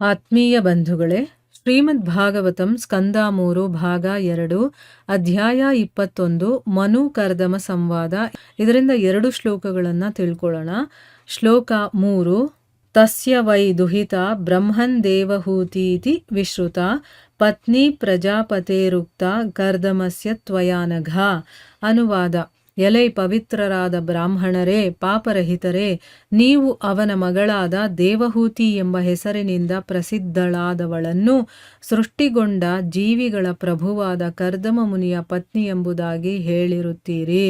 ಆತ್ಮೀಯ ಬಂಧುಗಳೇ, ಶ್ರೀಮದ್ ಭಾಗವತಂ ಸ್ಕಂದ 3 ಭಾಗ 2 ಅಧ್ಯಾಯ 21 ಮನು ಕರ್ದಮ ಸಂವಾದ. ಇದರಿಂದ 2 ಶ್ಲೋಕಗಳನ್ನು ತಿಳ್ಕೊಳ್ಳೋಣ. ಶ್ಲೋಕ 3. ತಸ್ಯ ವೈ ದುಹಿತ ಬ್ರಹ್ಮನ್ ದೇವಹೂತೀತಿ ವಿಶ್ರುತ ಪತ್ನಿ ಪ್ರಜಾಪತೇರುಕ್ತ ಕರ್ದಮಸ್ಯ ತ್ವಯಾನಘ. ಅನುವಾದ: ಎಲೈ ಪವಿತ್ರರಾದ ಬ್ರಾಹ್ಮಣರೇ, ಪಾಪರಹಿತರೇ, ನೀವು ಅವನ ಮಗಳಾದ ದೇವಹೂತಿ ಎಂಬ ಹೆಸರಿನಿಂದ ಪ್ರಸಿದ್ಧಳಾದವಳನ್ನು ಸೃಷ್ಟಿಗೊಂಡ ಜೀವಿಗಳ ಪ್ರಭುವಾದ ಕರ್ದಮ ಮುನಿಯ ಪತ್ನಿ ಎಂಬುದಾಗಿ ಹೇಳಿರುತ್ತೀರಿ.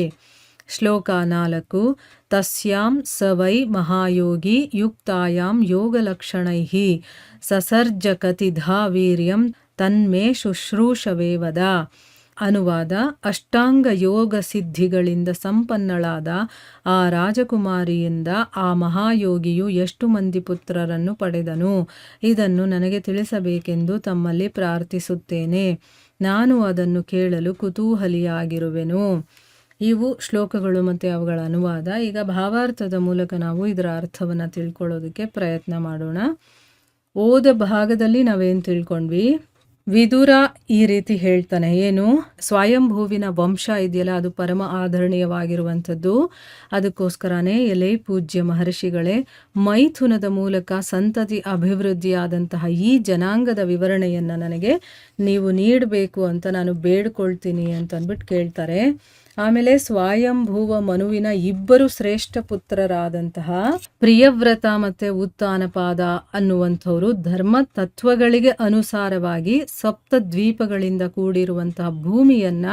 ಶ್ಲೋಕ 4. ತಸ್ಯಾಂ ಸ ವೈ ಮಹಾಯೋಗಿ ಯುಕ್ತಾಯಾಂ ಯೋಗಲಕ್ಷಣೈಃ ಸಸರ್ಜಕತಿಧಾ ವೀರ್ಯಂ ತನ್ಮೇ ಶುಶ್ರೂಷವೇವದ. ಅನುವಾದ: ಅಷ್ಟಾಂಗ ಯೋಗ ಸಿದ್ಧಿಗಳಿಂದ ಸಂಪನ್ನಳಾದ ಆ ರಾಜಕುಮಾರಿಯಿಂದ ಆ ಮಹಾಯೋಗಿಯು ಎಷ್ಟು ಮಂದಿ ಪುತ್ರರನ್ನು ಪಡೆದನು, ಇದನ್ನು ನನಗೆ ತಿಳಿಸಬೇಕೆಂದು ತಮ್ಮಲ್ಲಿ ಪ್ರಾರ್ಥಿಸುತ್ತೇನೆ. ನಾನು ಅದನ್ನು ಕೇಳಲು ಕುತೂಹಲಿಯಾಗಿರುವೆನು. ಇವು ಶ್ಲೋಕಗಳು ಮತ್ತು ಅವುಗಳ ಅನುವಾದ. ಈಗ ಭಾವಾರ್ಥದ ಮೂಲಕ ನಾವು ಇದರ ಅರ್ಥವನ್ನು ತಿಳ್ಕೊಳ್ಳೋದಕ್ಕೆ ಪ್ರಯತ್ನ ಮಾಡೋಣ. ಓದ ಭಾಗದಲ್ಲಿ ನಾವೇನು ತಿಳ್ಕೊಂಡ್ವಿ? ವಿದುರ ಈ ರೀತಿ ಹೇಳ್ತಾನೆ, ಏನು? ಸ್ವಯಂಭೂವಿನ ವಂಶ ಇದೆಯಲ್ಲ, ಅದು ಪರಮ ಆದರಣೀಯವಾಗಿರುವಂಥದ್ದು. ಅದಕ್ಕೋಸ್ಕರನೇ ಎಲೆ ಪೂಜ್ಯ ಮಹರ್ಷಿಗಳೇ, ಮೈಥುನದ ಮೂಲಕ ಸಂತತಿ ಅಭಿವೃದ್ಧಿಯಾದಂತಹ ಈ ಜನಾಂಗದ ವಿವರಣೆಯನ್ನು ನನಗೆ ನೀವು ನೀಡಬೇಕು ಅಂತ ನಾನು ಬೇಡ್ಕೊಳ್ತೀನಿ ಅಂತ ಅಂದ್ಬಿಟ್ಟು ಕೇಳ್ತಾರೆ. ಆಮೇಲೆ ಸ್ವಯಂಭೂವ ಮನುವಿನ 2 ಶ್ರೇಷ್ಠ ಪುತ್ರರಾದಂತಹ ಪ್ರಿಯವ್ರತ ಮತ್ತೆ ಉತ್ತಾನಪಾದ ಅನ್ನುವಂಥವರು ಧರ್ಮ ತತ್ವಗಳಿಗೆ ಅನುಸಾರವಾಗಿ ಸಪ್ತ ದ್ವೀಪಗಳಿಂದ ಕೂಡಿರುವಂತಹ ಭೂಮಿಯನ್ನ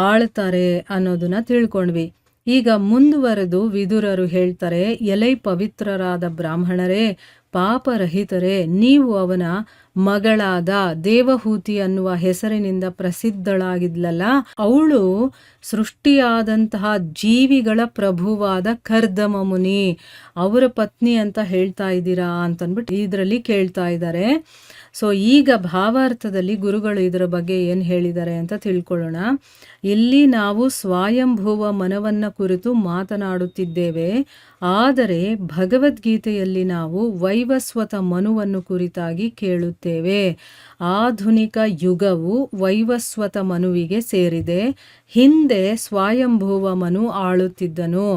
ಆಳ್ತಾರೆ ಅನ್ನೋದನ್ನ ತಿಳ್ಕೊಂಡ್ವಿ. ಈಗ ಮುಂದುವರೆದು ವಿದುರರು ಹೇಳ್ತಾರೆ, ಎಲೈ ಪವಿತ್ರರಾದ ಬ್ರಾಹ್ಮಣರೇ, ಪಾಪರಹಿತರೇ, ನೀವು ಅವನ ಮಗಳಾದ ದೇವಹೂತಿ ಅನ್ನುವ ಹೆಸರಿನಿಂದ ಪ್ರಸಿದ್ಧಳಾಗಿದ್ಲಲ್ಲ, ಅವಳು ಸೃಷ್ಟಿಯಾದಂತಹ ಜೀವಿಗಳ ಪ್ರಭುವಾದ ಕರ್ದಮ ಮುನಿ ಅವರ ಪತ್ನಿ ಅಂತ ಹೇಳ್ತಾ ಇದ್ದೀರಾ ಅಂತಂದ್ಬಿಟ್ಟು ಇದರಲ್ಲಿ ಕೇಳ್ತಾ ಇದ್ದಾರೆ. ಸೊ ಈಗ ಭಾವಾರ್ಥದಲ್ಲಿ ಗುರುಗಳು ಇದರ ಬಗ್ಗೆ ಏನು ಹೇಳಿದ್ದಾರೆ ಅಂತ ತಿಳ್ಕೊಳ್ಳೋಣ. ಇಲ್ಲಿ ನಾವು ಸ್ವಯಂಭೂವ ಮನವನ್ನ ಕುರಿತು ಮಾತನಾಡುತ್ತಿದ್ದೇವೆ, ಆದರೆ ಭಗವದ್ಗೀತೆಯಲ್ಲಿ ನಾವು ವೈವಸ್ವತ ಮನುವನ್ನು ಕುರಿತಾಗಿ ಕೇಳುತ್ತೇವೆ. ಆಧುನಿಕ ಯುಗವು ವೈವಸ್ವತ ಮನುವಿಗೆ ಸೇರಿದೆ. ಹಿಂದೆ ಸ್ವಯಂಭೂವ ಮನು ಆಳುತ್ತಿದ್ದನು.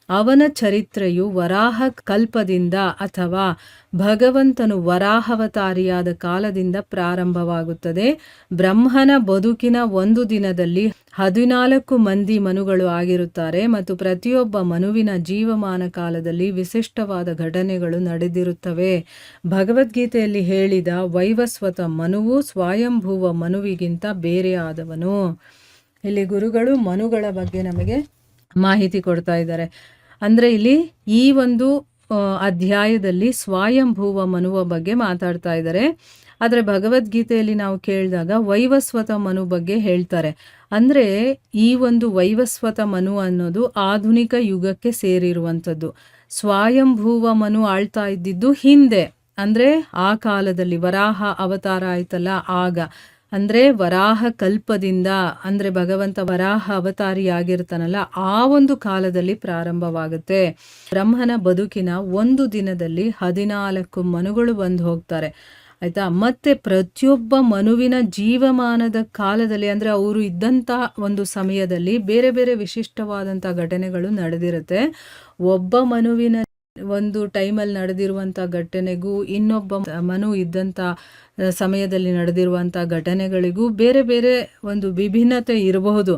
ಅವನ ಚರಿತ್ರೆಯು ವರಾಹ ಕಲ್ಪದಿಂದ ಅಥವಾ ಭಗವಂತನು ವರಾಹವತಾರಿಯಾದ ಕಾಲದಿಂದ ಪ್ರಾರಂಭವಾಗುತ್ತದೆ. ಬ್ರಹ್ಮನ ಬದುಕಿನ ಒಂದು ದಿನದಲ್ಲಿ 14 ಮಂದಿ ಮನುಗಳು ಆಗಿರುತ್ತಾರೆ ಮತ್ತು ಪ್ರತಿಯೊಬ್ಬ ಮನುವಿನ ಜೀವಮಾನ ಕಾಲದಲ್ಲಿ ವಿಶಿಷ್ಟವಾದ ಘಟನೆಗಳು ನಡೆದಿರುತ್ತವೆ. ಭಗವದ್ಗೀತೆಯಲ್ಲಿ ಹೇಳಿದ ವೈವಸ್ವತ ಮನುವು ಸ್ವಯಂಭೂವ ಮನುವಿಗಿಂತ ಬೇರೆಯಾದವನು. ಇಲ್ಲಿ ಗುರುಗಳು ಮನುಗಳ ಬಗ್ಗೆ ನಮಗೆ ಮಾಹಿತಿ ಕೊಡ್ತಾ ಇದ್ದಾರೆ. ಅಂದರೆ ಇಲ್ಲಿ ಈ ಒಂದು ಅಧ್ಯಾಯದಲ್ಲಿ ಸ್ವಯಂಭೂವ ಮನುವ ಬಗ್ಗೆ ಮಾತಾಡ್ತಾ ಇದ್ದಾರೆ. ಆದರೆ ಭಗವದ್ಗೀತೆಯಲ್ಲಿ ನಾವು ಕೇಳಿದಾಗ ವೈವಸ್ವತ ಮನು ಬಗ್ಗೆ ಹೇಳ್ತಾರೆ. ಅಂದರೆ ಈ ಒಂದು ವೈವಸ್ವತ ಮನು ಅನ್ನೋದು ಆಧುನಿಕ ಯುಗಕ್ಕೆ ಸೇರಿರುವಂಥದ್ದು. ಸ್ವಯಂಭೂವ ಮನು ಆಳ್ತಾ ಇದ್ದಿದ್ದು ಹಿಂದೆ, ಅಂದರೆ ಆ ಕಾಲದಲ್ಲಿ ವರಾಹ ಅವತಾರ ಆಯ್ತಲ್ಲ ಆಗ, ಅಂದರೆ ವರಾಹ ಕಲ್ಪದಿಂದ, ಅಂದರೆ ಭಗವಂತ ವರಾಹ ಅವತಾರಿಯಾಗಿರ್ತಾನಲ್ಲ ಆ ಒಂದು ಕಾಲದಲ್ಲಿ ಪ್ರಾರಂಭವಾಗುತ್ತೆ. ಬ್ರಹ್ಮನ ಬದುಕಿನ ಒಂದು ದಿನದಲ್ಲಿ 14 ಮನುಗಳು ಬಂದು ಹೋಗ್ತಾರೆ, ಆಯ್ತಾ. ಮತ್ತೆ ಪ್ರತಿಯೊಬ್ಬ ಮನುವಿನ ಜೀವಮಾನದ ಕಾಲದಲ್ಲಿ, ಅಂದರೆ ಅವರು ಇದ್ದಂಥ ಒಂದು ಸಮಯದಲ್ಲಿ ಬೇರೆ ಬೇರೆ ವಿಶಿಷ್ಟವಾದಂಥ ಘಟನೆಗಳು ನಡೆದಿರುತ್ತೆ. ಒಬ್ಬ ಮನುವಿನ ಒಂದು ಟೈಮಲ್ಲಿ ನಡೆದಿರುವಂಥ ಘಟನೆಗೂ ಇನ್ನೊಬ್ಬ ಮನು ಇದ್ದಂಥ ಸಮಯದಲ್ಲಿ ನಡೆದಿರುವಂಥ ಘಟನೆಗಳಿಗೂ ಬೇರೆ ಬೇರೆ ಒಂದು ವಿಭಿನ್ನತೆ ಇರಬಹುದು.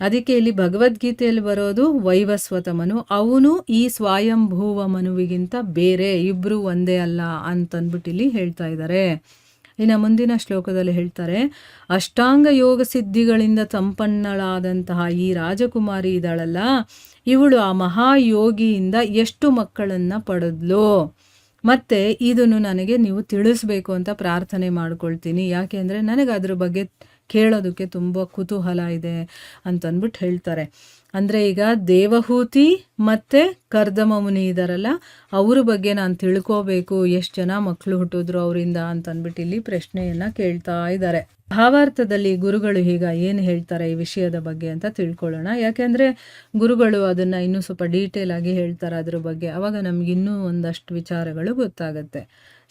ಅದಕ್ಕೆ ಇಲ್ಲಿ ಭಗವದ್ಗೀತೆಯಲ್ಲಿ ಬರೋದು ವೈವಸ್ವತ ಮನು, ಅವನು ಈ ಸ್ವಯಂಭೂವ ಮನುವಿಗಿಂತ ಬೇರೆ, ಇಬ್ಬರು ಒಂದೇ ಅಲ್ಲ ಅಂತಂದ್ಬಿಟ್ಟು ಇಲ್ಲಿ ಹೇಳ್ತಾ ಇದ್ದಾರೆ. ಇನ್ನು ಮುಂದಿನ ಶ್ಲೋಕದಲ್ಲಿ ಹೇಳ್ತಾರೆ, ಅಷ್ಟಾಂಗ ಯೋಗ ಸಿದ್ಧಿಗಳಿಂದ ಸಂಪನ್ನಳಾದಂತಹ ಈ ರಾಜಕುಮಾರಿ ಇದ್ದಾಳಲ್ಲ, ಇವಳು ಆ ಮಹಾಯೋಗಿಯಿಂದ ಎಷ್ಟು ಮಕ್ಕಳನ್ನು ಪಡೆದ್ಲು, ಮತ್ತೆ ಇದನ್ನು ನನಗೆ ನೀವು ತಿಳಿಸ್ಬೇಕು ಅಂತ ಪ್ರಾರ್ಥನೆ ಮಾಡ್ಕೊಳ್ತೀನಿ. ಯಾಕೆ ಅಂದರೆ ನನಗೆ ಅದ್ರ ಬಗ್ಗೆ ಕೇಳೋದಕ್ಕೆ ತುಂಬ ಕುತೂಹಲ ಇದೆ ಅಂತಂದ್ಬಿಟ್ಟು ಹೇಳ್ತಾರೆ. ಅಂದರೆ ಈಗ ದೇವಹೂತಿ ಮತ್ತು ಕರ್ದಮ ಮುನಿ ಇದ್ದಾರಲ್ಲ, ಅವ್ರ ಬಗ್ಗೆ ನಾನು ತಿಳ್ಕೋಬೇಕು, ಎಷ್ಟು ಜನ ಮಕ್ಕಳು ಹುಟ್ಟಿದ್ರು ಅವರಿಂದ ಅಂತಂದ್ಬಿಟ್ಟು ಇಲ್ಲಿ ಪ್ರಶ್ನೆಯನ್ನು ಕೇಳ್ತಾ ಇದ್ದಾರೆ. ಭಾವಾರ್ಥದಲ್ಲಿ ಗುರುಗಳು ಈಗ ಏನು ಹೇಳ್ತಾರೆ ಈ ವಿಷಯದ ಬಗ್ಗೆ ಅಂತ ತಿಳ್ಕೊಳ್ಳೋಣ. ಯಾಕೆಂದರೆ ಗುರುಗಳು ಅದನ್ನು ಇನ್ನೂ ಸ್ವಲ್ಪ ಡೀಟೇಲ್ ಆಗಿ ಹೇಳ್ತಾರೆ ಅದ್ರ ಬಗ್ಗೆ. ಆವಾಗ ನಮಗಿನ್ನೂ ಒಂದಷ್ಟು ವಿಚಾರಗಳು ಗೊತ್ತಾಗುತ್ತೆ.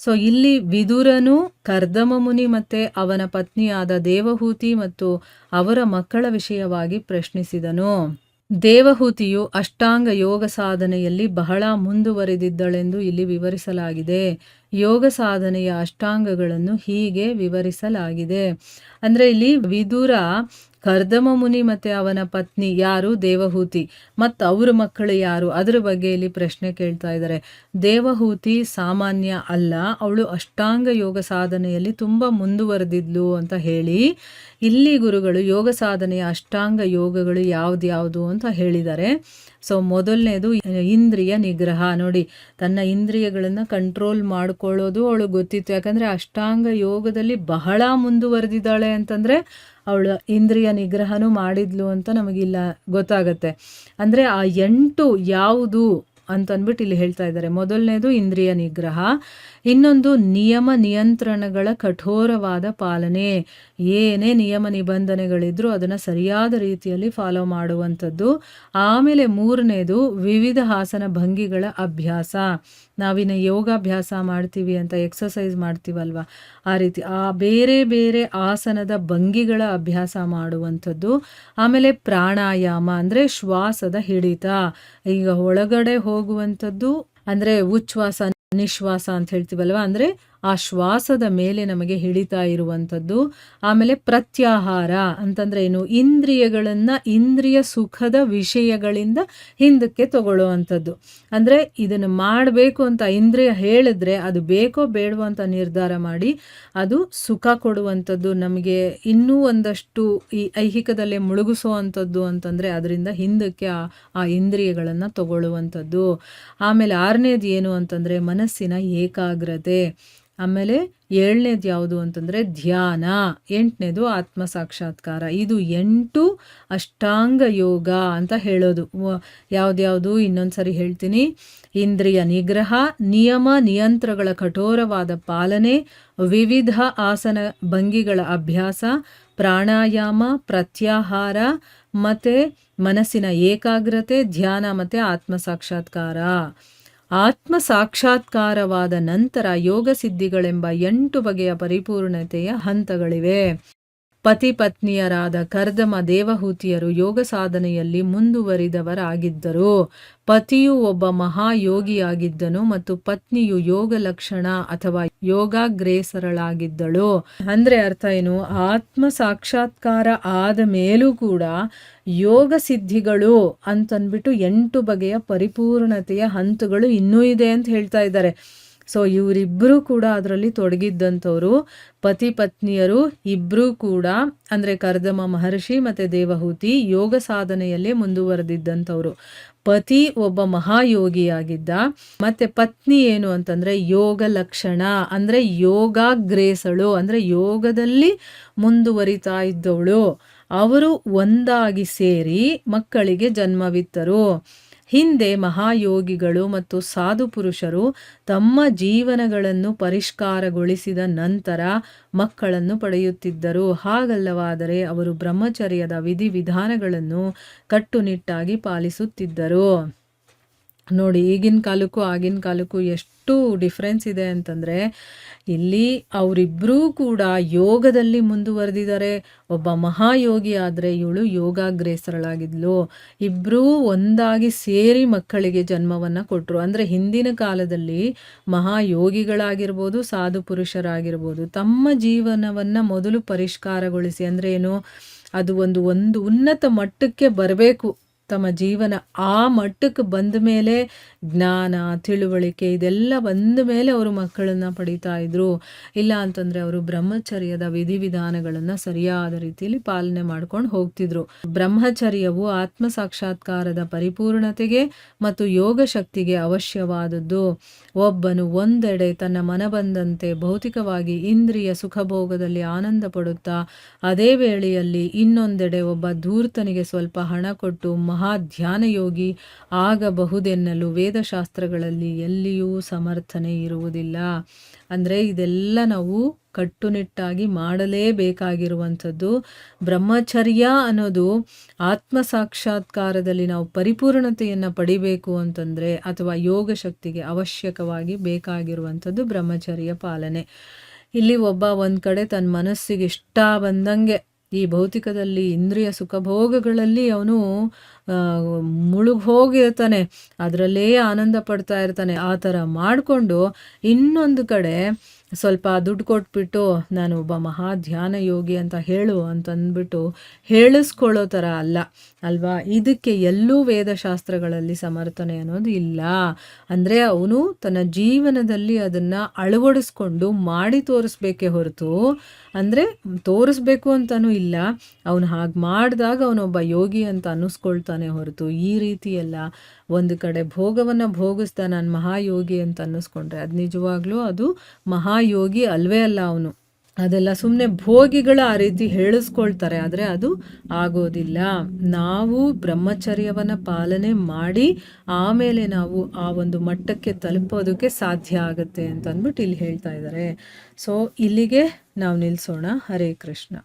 ಸೊ ಇಲ್ಲಿ ವಿದುರನು ಕರ್ದಮ ಮುನಿ ಮತ್ತೆ ಅವನ ಪತ್ನಿಯಾದ ದೇವಹೂತಿ ಮತ್ತು ಅವರ ಮಕ್ಕಳ ವಿಷಯವಾಗಿ ಪ್ರಶ್ನಿಸಿದನು. ದೇವಹೂತಿಯು ಅಷ್ಟಾಂಗ ಯೋಗ ಸಾಧನೆಯಲ್ಲಿ ಬಹಳ ಮುಂದುವರೆದಿದ್ದಳೆಂದು ಇಲ್ಲಿ ವಿವರಿಸಲಾಗಿದೆ. ಯೋಗ ಸಾಧನೆಯ ಅಷ್ಟಾಂಗಗಳನ್ನು ಹೀಗೆ ವಿವರಿಸಲಾಗಿದೆ. ಅಂದ್ರೆ ಇಲ್ಲಿ ವಿದುರ ಕರ್ದಮ ಮುನಿ ಮತ್ತೆ ಅವನ ಪತ್ನಿ ಯಾರು, ದೇವಹೂತಿ, ಮತ್ತು ಅವ್ರ ಮಕ್ಕಳು ಯಾರು, ಅದ್ರ ಬಗ್ಗೆ ಇಲ್ಲಿ ಪ್ರಶ್ನೆ ಕೇಳ್ತಾ ಇದ್ದಾರೆ. ದೇವಹೂತಿ ಸಾಮಾನ್ಯ ಅಲ್ಲ, ಅವಳು ಅಷ್ಟಾಂಗ ಯೋಗ ಸಾಧನೆಯಲ್ಲಿ ತುಂಬ ಮುಂದುವರೆದಿದ್ಲು ಅಂತ ಹೇಳಿ ಇಲ್ಲಿ ಗುರುಗಳು ಯೋಗ ಸಾಧನೆಯ ಅಷ್ಟಾಂಗ ಯೋಗಗಳು ಯಾವ್ದ್ಯಾವುದು ಅಂತ ಹೇಳಿದ್ದಾರೆ. ಸೊ ಮೊದಲನೇದು ಇಂದ್ರಿಯ ನಿಗ್ರಹ. ನೋಡಿ, ತನ್ನ ಇಂದ್ರಿಯಗಳನ್ನು ಕಂಟ್ರೋಲ್ ಮಾಡ್ಕೊಳ್ಳೋದು ಅವಳು ಗೊತ್ತಿತ್ತು. ಯಾಕಂದರೆ ಅಷ್ಟಾಂಗ ಯೋಗದಲ್ಲಿ ಬಹಳ ಮುಂದುವರೆದಿದ್ದಾಳೆ ಅಂತಂದರೆ ಅವಳು ಇಂದ್ರಿಯ ನಿಗ್ರಹನೂ ಮಾಡಿದ್ಲು ಅಂತ ನಮಗಿಲ್ಲ ಗೊತ್ತಾಗತ್ತೆ. ಅಂದರೆ ಆ 8 ಯಾವುದು ಅಂತಂದ್ಬಿಟ್ಟು ಇಲ್ಲಿ ಹೇಳ್ತಾ ಇದ್ದಾರೆ. ಮೊದಲನೇದು ಇಂದ್ರಿಯ ನಿಗ್ರಹ, ಇನ್ನೊಂದು ನಿಯಮ ನಿಯಂತ್ರಣಗಳ ಕಠೋರವಾದ ಪಾಲನೆ. ಏನೇ ನಿಯಮ ನಿಬಂಧನೆಗಳಿದ್ರೂ ಅದನ್ನು ಸರಿಯಾದ ರೀತಿಯಲ್ಲಿ ಫಾಲೋ ಮಾಡುವಂಥದ್ದು. ಆಮೇಲೆ ಮೂರನೇದು ವಿವಿಧ ಆಸನ ಭಂಗಿಗಳ ಅಭ್ಯಾಸ. ನಾವಿನ್ನು ಯೋಗಾಭ್ಯಾಸ ಮಾಡ್ತೀವಿ ಅಂತ ಎಕ್ಸಸೈಸ್ ಮಾಡ್ತೀವಲ್ವ, ಆ ರೀತಿ ಆ ಬೇರೆ ಬೇರೆ ಆಸನದ ಭಂಗಿಗಳ ಅಭ್ಯಾಸ ಮಾಡುವಂಥದ್ದು. ಆಮೇಲೆ ಪ್ರಾಣಾಯಾಮ ಅಂದರೆ ಶ್ವಾಸದ ಹಿಡಿತ. ಈಗ ಒಳಗಡೆ ಹೋಗುವಂಥದ್ದು ಅಂದರೆ ಉಚ್ಛ್ವಾಸ ನಿಶ್ವಾಸ ಅಂತ ಹೇಳ್ತೀವಲ್ವ, ಅಂದರೆ ಆ ಶ್ವಾಸದ ಮೇಲೆ ನಮಗೆ ಹಿಡಿತಾ ಇರುವಂಥದ್ದು. ಆಮೇಲೆ ಪ್ರತ್ಯಾಹಾರ ಅಂತಂದ್ರೆ ಏನು, ಇಂದ್ರಿಯಗಳನ್ನು ಇಂದ್ರಿಯ ಸುಖದ ವಿಷಯಗಳಿಂದ ಹಿಂದಕ್ಕೆ ತಗೊಳ್ಳುವಂಥದ್ದು. ಅಂದರೆ ಇದನ್ನು ಮಾಡಬೇಕು ಅಂತ ಇಂದ್ರಿಯ ಹೇಳಿದ್ರೆ ಅದು ಬೇಕೋ ಬೇಡವೋ ಅಂತ ನಿರ್ಧಾರ ಮಾಡಿ ಅದು ಸುಖ ಕೊಡುವಂಥದ್ದು, ನಮಗೆ ಇನ್ನೂ ಒಂದಷ್ಟು ಈ ಐಹಿಕದಲ್ಲೇ ಮುಳುಗಿಸುವಂಥದ್ದು ಅಂತಂದರೆ ಅದರಿಂದ ಹಿಂದಕ್ಕೆ ಆ ಇಂದ್ರಿಯಗಳನ್ನು ತಗೊಳ್ಳುವಂಥದ್ದು. ಆಮೇಲೆ 6ನೇದು ಏನು ಅಂತಂದರೆ ಮನಸ್ಸಿನ ಏಕಾಗ್ರತೆ. ಆಮೇಲೆ 7ನೇದು ಯಾವುದು ಅಂತಂದರೆ ಧ್ಯಾನ. 8ನೇದು ಆತ್ಮ ಸಾಕ್ಷಾತ್ಕಾರ. ಇದು 8 ಅಷ್ಟಾಂಗ ಯೋಗ ಅಂತ ಹೇಳೋದು. ಯಾವ್ದ್ಯಾವುದು ಇನ್ನೊಂದು ಸರಿ ಹೇಳ್ತೀನಿ. ಇಂದ್ರಿಯ ನಿಗ್ರಹ, ನಿಯಮ ನಿಯಂತ್ರಣಗಳ ಕಠೋರವಾದ ಪಾಲನೆ, ವಿವಿಧ ಆಸನ ಭಂಗಿಗಳ ಅಭ್ಯಾಸ, ಪ್ರಾಣಾಯಾಮ, ಪ್ರತ್ಯಾಹಾರ, ಮತ್ತು ಮನಸ್ಸಿನ ಏಕಾಗ್ರತೆ, ಧ್ಯಾನ ಮತ್ತು ಆತ್ಮ ಸಾಕ್ಷಾತ್ಕಾರ. ಆತ್ಮ ಸಾಕ್ಷಾತ್ಕಾರವಾದ ನಂತರ ಯೋಗ ಸಿದ್ಧಿಗಳೆಂಬ 8 ಬಗೆಯ ಪರಿಪೂರ್ಣತೆಯ ಹಂತಗಳಿವೆ. ಪತಿ ಪತ್ನಿಯರಾದ ಕರ್ದಮ ದೇವಹೂತಿಯರು ಯೋಗ ಸಾಧನೆಯಲ್ಲಿ ಮುಂದುವರಿದವರಾಗಿದ್ದರು. ಪತಿಯು ಒಬ್ಬ ಮಹಾಯೋಗಿಯಾಗಿದ್ದನು ಮತ್ತು ಪತ್ನಿಯು ಯೋಗ ಲಕ್ಷಣ ಅಥವಾ ಯೋಗಾಗ್ರೇಸರಳಾಗಿದ್ದಳು. ಅಂದ್ರೆ ಅರ್ಥ ಏನು, ಆತ್ಮ ಸಾಕ್ಷಾತ್ಕಾರ ಆದ ಮೇಲೂ ಕೂಡ ಯೋಗ ಸಿದ್ಧಿಗಳು ಅಂತಂದ್ಬಿಟ್ಟು 8 ಬಗೆಯ ಪರಿಪೂರ್ಣತೆಯ ಹಂತಗಳು ಇನ್ನೂ ಇದೆ ಅಂತ ಹೇಳ್ತಾ ಇದ್ದಾರೆ. ಸೊ ಇವರಿಬ್ಬರೂ ಕೂಡ ಅದರಲ್ಲಿ ತೊಡಗಿದ್ದಂಥವ್ರು. ಪತಿ ಪತ್ನಿಯರು ಇಬ್ಬರೂ ಕೂಡ ಅಂದರೆ ಕರ್ದಮ ಮಹರ್ಷಿ ಮತ್ತು ದೇವಹೂತಿ ಯೋಗ ಸಾಧನೆಯಲ್ಲೇ ಮುಂದುವರೆದಿದ್ದಂಥವ್ರು. ಪತಿ ಒಬ್ಬ ಮಹಾಯೋಗಿಯಾಗಿದ್ದ, ಮತ್ತು ಪತ್ನಿ ಏನು ಅಂತಂದರೆ ಯೋಗ ಲಕ್ಷಣ ಅಂದರೆ ಯೋಗಾಗ್ರೇಸಳು ಅಂದರೆ ಯೋಗದಲ್ಲಿ ಮುಂದುವರಿತಾ ಇದ್ದವಳು. ಅವರು ಒಂದಾಗಿ ಸೇರಿ ಮಕ್ಕಳಿಗೆ ಜನ್ಮವಿತ್ತರು. ಹಿಂದೆ ಮಹಾಯೋಗಿಗಳು ಮತ್ತು ಸಾಧು ಪುರುಷರು ತಮ್ಮ ಜೀವನಗಳನ್ನು ಪರಿಷ್ಕಾರಗೊಳಿಸಿದ ನಂತರ ಮಕ್ಕಳನ್ನು ಪಡೆಯುತ್ತಿದ್ದರು. ಹಾಗಲ್ಲವಾದರೆ ಅವರು ಬ್ರಹ್ಮಚರ್ಯದ ವಿಧಿವಿಧಾನಗಳನ್ನು ಕಟ್ಟುನಿಟ್ಟಾಗಿ ಪಾಲಿಸುತ್ತಿದ್ದರು. ನೋಡಿ, ಈಗಿನ ಕಾಲಕ್ಕೂ ಆಗಿನ ಕಾಲಕ್ಕೂ ಎಷ್ಟು ಡಿಫ್ರೆನ್ಸ್ ಇದೆ ಅಂತಂದರೆ ಇಲ್ಲಿ ಅವರಿಬ್ಬರೂ ಕೂಡ ಯೋಗದಲ್ಲಿ ಮುಂದುವರೆದಿದ್ದಾರೆ. ಒಬ್ಬ ಮಹಾಯೋಗಿ ಆದರೆ ಇವಳು ಯೋಗಾಗ್ರೇಸರಳಾಗಿದ್ಲು. ಇಬ್ಬರೂ ಒಂದಾಗಿ ಸೇರಿ ಮಕ್ಕಳಿಗೆ ಜನ್ಮವನ್ನು ಕೊಟ್ಟರು. ಅಂದರೆ ಹಿಂದಿನ ಕಾಲದಲ್ಲಿ ಮಹಾಯೋಗಿಗಳಾಗಿರ್ಬೋದು, ಸಾಧು ಪುರುಷರಾಗಿರ್ಬೋದು, ತಮ್ಮ ಜೀವನವನ್ನು ಮೊದಲು ಪರಿಷ್ಕಾರಗೊಳಿಸಿ ಅಂದರೆ ಏನು, ಅದು ಒಂದು ಉನ್ನತ ಮಟ್ಟಕ್ಕೆ ಬರಬೇಕು ತಮ್ಮ ಜೀವನ. ಆ ಮಟ್ಟಕ್ಕೆ ಬಂದ ಮೇಲೆ ಜ್ಞಾನ ತಿಳುವಳಿಕೆ ಇದೆಲ್ಲ ಬಂದ ಮೇಲೆ ಅವರು ಮಕ್ಕಳನ್ನು ಪಡಿತಾ ಇದ್ರು. ಇಲ್ಲ ಅಂತಂದರೆ ಅವರು ಬ್ರಹ್ಮಚರ್ಯದ ವಿಧಿವಿಧಾನಗಳನ್ನು ಸರಿಯಾದ ರೀತಿಯಲ್ಲಿ ಪಾಲನೆ ಮಾಡ್ಕೊಂಡು ಹೋಗ್ತಿದ್ರು. ಬ್ರಹ್ಮಚರ್ಯವು ಆತ್ಮ ಸಾಕ್ಷಾತ್ಕಾರದ ಪರಿಪೂರ್ಣತೆಗೆ ಮತ್ತು ಯೋಗ ಶಕ್ತಿಗೆ ಅವಶ್ಯವಾದದ್ದು. ಒಬ್ಬನು ಒಂದೆಡೆ ತನ್ನ ಮನ ಬಂದಂತೆ ಭೌತಿಕವಾಗಿ ಇಂದ್ರಿಯ ಸುಖಭೋಗದಲ್ಲಿ ಆನಂದ ಪಡುತ್ತಾ ಅದೇ ವೇಳೆಯಲ್ಲಿ ಇನ್ನೊಂದೆಡೆ ಒಬ್ಬ ಧೂರ್ತನಿಗೆ ಸ್ವಲ್ಪ ಹಣ ಕೊಟ್ಟು ಮಹಾಧ್ಯಾನ ಯೋಗಿ ಆಗಬಹುದೆನ್ನಲು ವೇದಶಾಸ್ತ್ರಗಳಲ್ಲಿ ಎಲ್ಲಿಯೂ ಸಮರ್ಥನೆ ಇರುವುದಿಲ್ಲ. ಅಂದರೆ ಇದೆಲ್ಲ ನಾವು ಕಟ್ಟುನಿಟ್ಟಾಗಿ ಮಾಡಲೇಬೇಕಾಗಿರುವಂಥದ್ದು. ಬ್ರಹ್ಮಚರ್ಯ ಅನ್ನೋದು ಆತ್ಮ ಸಾಕ್ಷಾತ್ಕಾರದಲ್ಲಿ ನಾವು ಪರಿಪೂರ್ಣತೆಯನ್ನು ಪಡಿಬೇಕು ಅಂತಂದರೆ, ಅಥವಾ ಯೋಗ ಶಕ್ತಿಗೆ ಅವಶ್ಯಕವಾಗಿ ಬೇಕಾಗಿರುವಂಥದ್ದು ಬ್ರಹ್ಮಚರ್ಯ ಪಾಲನೆ. ಇಲ್ಲಿ ಒಬ್ಬ ಒಂದು ಕಡೆ ತನ್ನ ಮನಸ್ಸಿಗೆ ಇಷ್ಟ ಬಂದಂಗೆ ಈ ಭೌತಿಕದಲ್ಲಿ ಇಂದ್ರಿಯ ಸುಖಭೋಗಗಳಲ್ಲಿ ಅವನು ಮುಳುಗೋಗಿರ್ತಾನೆ, ಅದರಲ್ಲೇ ಆನಂದ ಪಡ್ತಾ ಇರ್ತಾನೆ. ಆ ಥರ ಮಾಡಿಕೊಂಡು ಇನ್ನೊಂದು ಕಡೆ ಸ್ವಲ್ಪ ದುಡ್ಡು ಕೊಟ್ಬಿಟ್ಟು ನಾನು ಒಬ್ಬ ಮಹಾಧ್ಯಾನ ಯೋಗಿ ಅಂತ ಹೇಳು ಅಂತಂದ್ಬಿಟ್ಟು ಹೇಳಿಸ್ಕೊಳ್ಳೋ ಥರ ಅಲ್ಲ ಅಲ್ವಾ. ಇದಕ್ಕೆ ಎಲ್ಲೂ ವೇದಶಾಸ್ತ್ರಗಳಲ್ಲಿ ಸಮರ್ಥನೆ ಅನ್ನೋದು ಇಲ್ಲ. ಅಂದರೆ ಅವನು ತನ್ನ ಜೀವನದಲ್ಲಿ ಅದನ್ನು ಅಳವಡಿಸ್ಕೊಂಡು ಮಾಡಿ ತೋರಿಸ್ಬೇಕೇ ಹೊರತು, ಅಂದರೆ ತೋರಿಸ್ಬೇಕು ಅಂತಲೂ ಇಲ್ಲ, ಅವನು ಹಾಗೆ ಮಾಡಿದಾಗ ಅವನೊಬ್ಬ ಯೋಗಿ ಅಂತ ಅನ್ನಿಸ್ಕೊಳ್ತಾನೆ ಹೊರತು, ಈ ರೀತಿ ಎಲ್ಲ ಒಂದು ಕಡೆ ಭೋಗವನ್ನು ಭೋಗಿಸ್ತಾ ನಾನು ಮಹಾಯೋಗಿ ಅಂತ ಅನ್ನಿಸ್ಕೊಂಡ್ರೆ ಅದು ನಿಜವಾಗ್ಲೂ ಅದು ಮಹಾಯೋಗಿ ಅಲ್ವೇ ಅಲ್ಲ. ಅವನು ಅದೆಲ್ಲ ಸುಮ್ಮನೆ ಭೋಗಿಗಳು ಆ ರೀತಿ ಹೇಳಿಸ್ಕೊಳ್ತಾರೆ, ಆದರೆ ಅದು ಆಗೋದಿಲ್ಲ. ನಾವು ಬ್ರಹ್ಮಚರ್ಯವನ್ನು ಪಾಲನೆ ಮಾಡಿ ಆಮೇಲೆ ನಾವು ಆ ಒಂದು ಮಟ್ಟಕ್ಕೆ ತಲುಪೋದಕ್ಕೆ ಸಾಧ್ಯ ಆಗುತ್ತೆ ಅಂತ ಅಂದ್ಬಿಟ್ಟು ಇಲ್ಲಿ ಹೇಳ್ತಾ ಇದ್ದಾರೆ. ಸೊ ಇಲ್ಲಿಗೆ ನಾವು ನಿಲ್ಲಿಸೋಣ. ಹರೇ ಕೃಷ್ಣ.